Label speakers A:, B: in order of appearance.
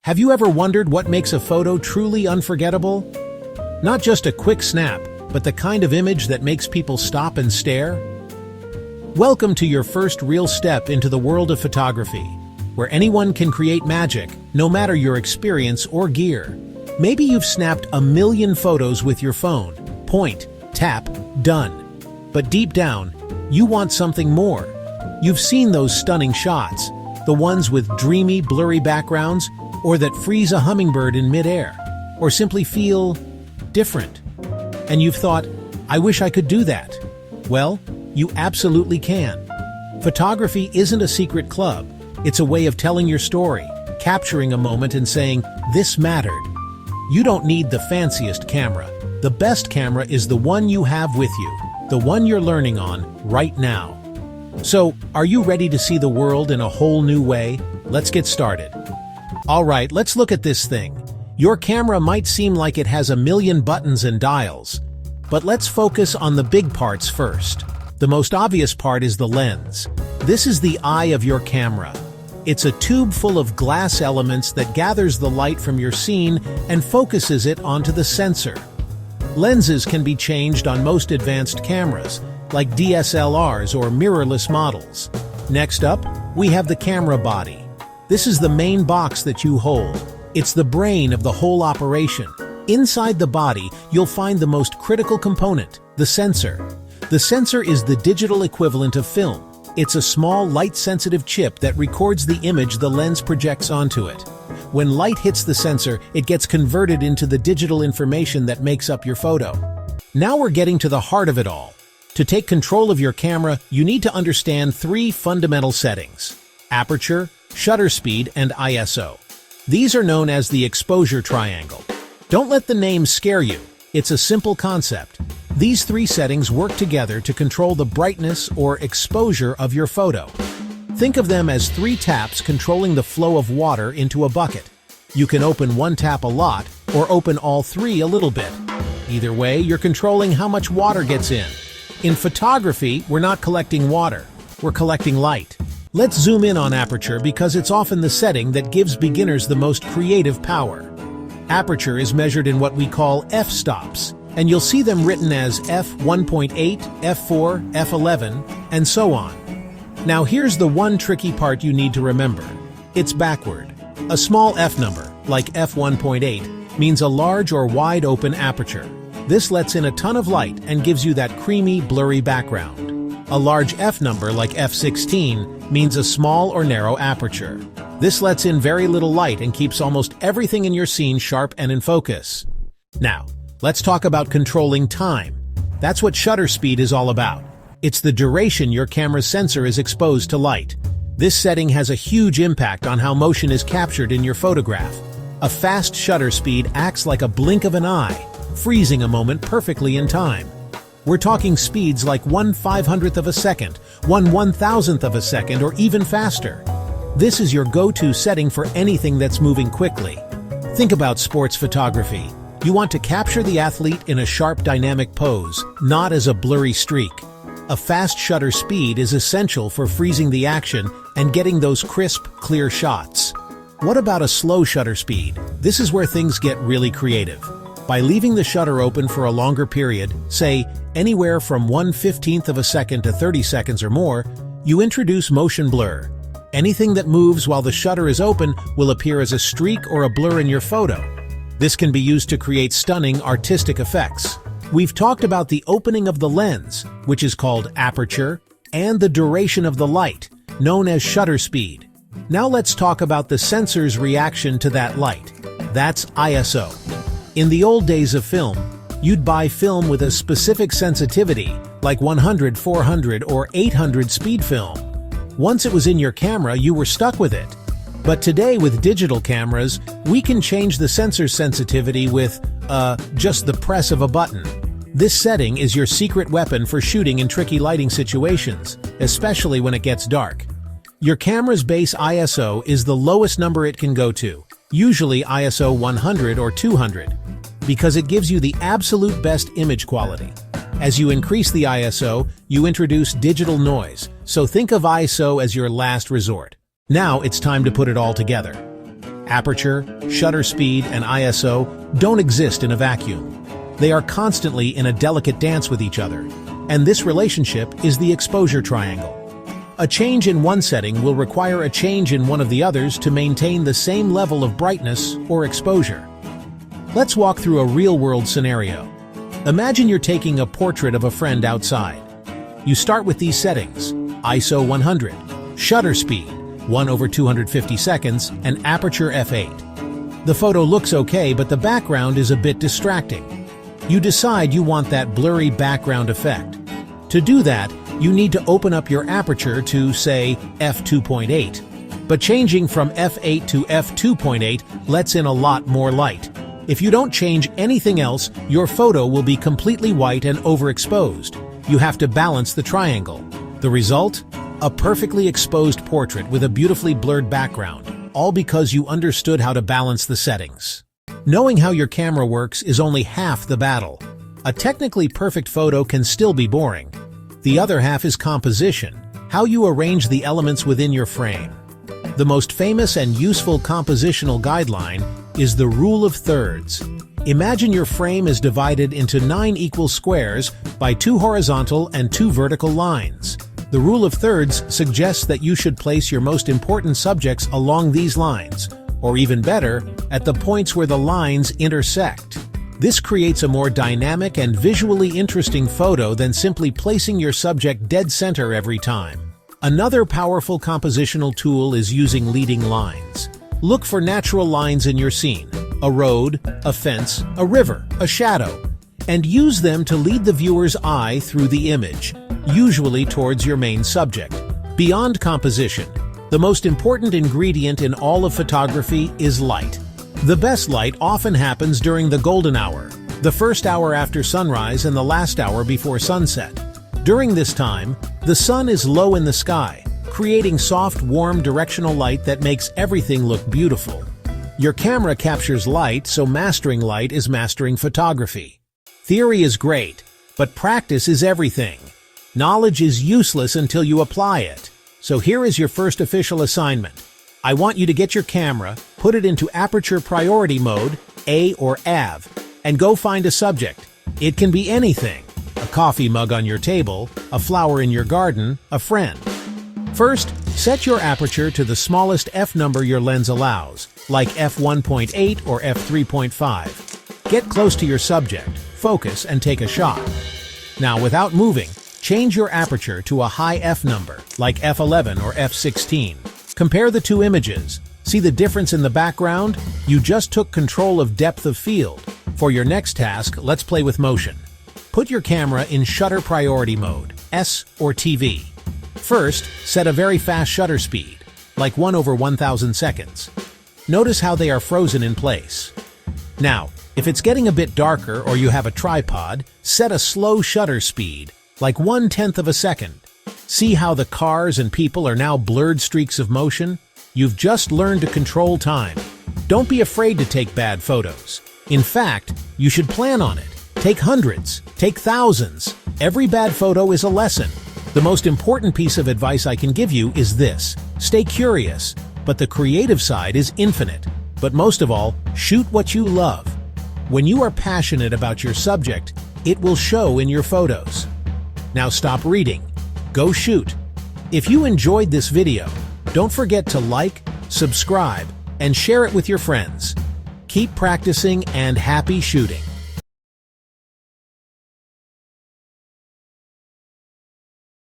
A: Have you ever wondered what makes a photo truly unforgettable? Not just a quick snap, but the kind of image that makes people stop and stare? Welcome to your first real step into the world of photography, where anyone can create magic, no matter your experience or gear. Maybe you've snapped 1,000,000 photos with your phone. Point, tap, done. But deep down, you want something more. You've seen those stunning shots, the ones with dreamy, blurry backgrounds, or that freeze a hummingbird in midair, or simply feel different. And you've thought, I wish I could do that. Well, you absolutely can. Photography isn't a secret club. It's a way of telling your story, capturing a moment and saying, this mattered. You don't need the fanciest camera. The best camera is the one you have with you, the one you're learning on right now. So, are you ready to see the world in a whole new way? Let's get started. All right, let's look at this thing. Your camera might seem like it has 1,000,000 buttons and dials, but let's focus on the big parts first. The most obvious part is the lens. This is the eye of your camera. It's a tube full of glass elements that gathers the light from your scene and focuses it onto the sensor. Lenses can be changed on most advanced cameras, like DSLRs or mirrorless models. Next up, we have the camera body. This is the main box that you hold. It's the brain of the whole operation. Inside the body, you'll find the most critical component, the sensor. The sensor is the digital equivalent of film. It's a small, light-sensitive chip that records the image the lens projects onto it. When light hits the sensor, it gets converted into the digital information that makes up your photo. Now we're getting to the heart of it all. To take control of your camera, you need to understand 3 fundamental settings: aperture, shutter speed, and ISO. These are known as the exposure triangle. Don't let the name scare you. It's a simple concept. These 3 settings work together to control the brightness or exposure of your photo. Think of them as 3 taps controlling the flow of water into a bucket. You can open one tap a lot or open all 3 a little bit. Either way, you're controlling how much water gets in. In photography, we're not collecting water, we're collecting light. Let's zoom in on aperture because it's often the setting that gives beginners the most creative power. Aperture is measured in what we call f-stops, and you'll see them written as f1.8, f4, f11, and so on. Now here's the one tricky part you need to remember. It's backward. A small f number, like f1.8, means a large or wide open aperture. This lets in a ton of light and gives you that creamy, blurry background. A large f number, like f16, means a small or narrow aperture. This lets in very little light and keeps almost everything in your scene sharp and in focus. Now, let's talk about controlling time. That's what shutter speed is all about. It's the duration your camera's sensor is exposed to light. This setting has a huge impact on how motion is captured in your photograph. A fast shutter speed acts like a blink of an eye, freezing a moment perfectly in time. We're talking speeds like 1/500th of a second, 1/1000th of a second, or even faster. This is your go-to setting for anything that's moving quickly. Think about sports photography. You want to capture the athlete in a sharp, dynamic pose, not as a blurry streak. A fast shutter speed is essential for freezing the action and getting those crisp, clear shots. What about a slow shutter speed? This is where things get really creative. By leaving the shutter open for a longer period, say anywhere from 1/15th of a second to 30 seconds or more, you introduce motion blur. Anything that moves while the shutter is open will appear as a streak or a blur in your photo. This can be used to create stunning artistic effects. We've talked about the opening of the lens, which is called aperture, and the duration of the light, known as shutter speed. Now let's talk about the sensor's reaction to that light. That's ISO. In the old days of film, you'd buy film with a specific sensitivity, like 100, 400, or 800 speed film. Once it was in your camera, you were stuck with it. But today, with digital cameras, we can change the sensor sensitivity with, just the press of a button. This setting is your secret weapon for shooting in tricky lighting situations, especially when it gets dark. Your camera's base ISO is the lowest number it can go to, usually ISO 100 or 200, because it gives you the absolute best image quality. As you increase the ISO, you introduce digital noise, so think of ISO as your last resort. Now it's time to put it all together. Aperture, shutter speed, and ISO don't exist in a vacuum. They are constantly in a delicate dance with each other, and this relationship is the exposure triangle. A change in one setting will require a change in one of the others to maintain the same level of brightness or exposure. Let's walk through a real-world scenario. Imagine you're taking a portrait of a friend outside. You start with these settings: ISO 100, shutter speed 1/250 seconds, and aperture f8. The photo looks okay, but the background is a bit distracting. You decide you want that blurry background effect. To do that, you need to open up your aperture to, say, f2.8. But changing from f8 to f2.8 lets in a lot more light. If you don't change anything else, your photo will be completely white and overexposed. You have to balance the triangle. The result? A perfectly exposed portrait with a beautifully blurred background, all because you understood how to balance the settings. Knowing how your camera works is only half the battle. A technically perfect photo can still be boring. The other half is composition, how you arrange the elements within your frame. The most famous and useful compositional guideline is the rule of thirds. Imagine your frame is divided into 9 equal squares by 2 horizontal and 2 vertical lines. The rule of thirds suggests that you should place your most important subjects along these lines, or even better, at the points where the lines intersect. This creates a more dynamic and visually interesting photo than simply placing your subject dead center every time. Another powerful compositional tool is using leading lines. Look for natural lines in your scene: a road, a fence, a river, a shadow, and use them to lead the viewer's eye through the image, usually towards your main subject. Beyond composition, the most important ingredient in all of photography is light. The best light often happens during the golden hour, the first hour after sunrise and the last hour before sunset. During this time, the sun is low in the sky, creating soft, warm, directional light that makes everything look beautiful. Your camera captures light, so mastering light is mastering photography. Theory is great, but practice is everything. Knowledge is useless until you apply it. So here is your first official assignment. I want you to get your camera, put it into aperture priority mode, A or AV, and go find a subject. It can be anything: a coffee mug on your table, a flower in your garden, a friend. First, set your aperture to the smallest f number your lens allows, like f1.8 or f3.5. Get close to your subject, focus, and take a shot. Now, without moving, change your aperture to a high f number, like f11 or f16. Compare the two images. See the difference in the background? You just took control of depth of field. For your next task, let's play with motion. Put your camera in shutter priority mode, S or TV. First, set a very fast shutter speed, like 1/1000 seconds. Notice how they are frozen in place. Now, if it's getting a bit darker or you have a tripod, set a slow shutter speed, like 1/10 of a second. See how the cars and people are now blurred streaks of motion? You've just learned to control time. Don't be afraid to take bad photos. In fact, you should plan on it. Take hundreds, take thousands. Every bad photo is a lesson. The most important piece of advice I can give you is this: stay curious, but the creative side is infinite. But most of all, shoot what you love. When you are passionate about your subject, it will show in your photos. Now stop reading. Go shoot. If you enjoyed this video, don't forget to like, subscribe, and share it with your friends. Keep practicing and happy shooting.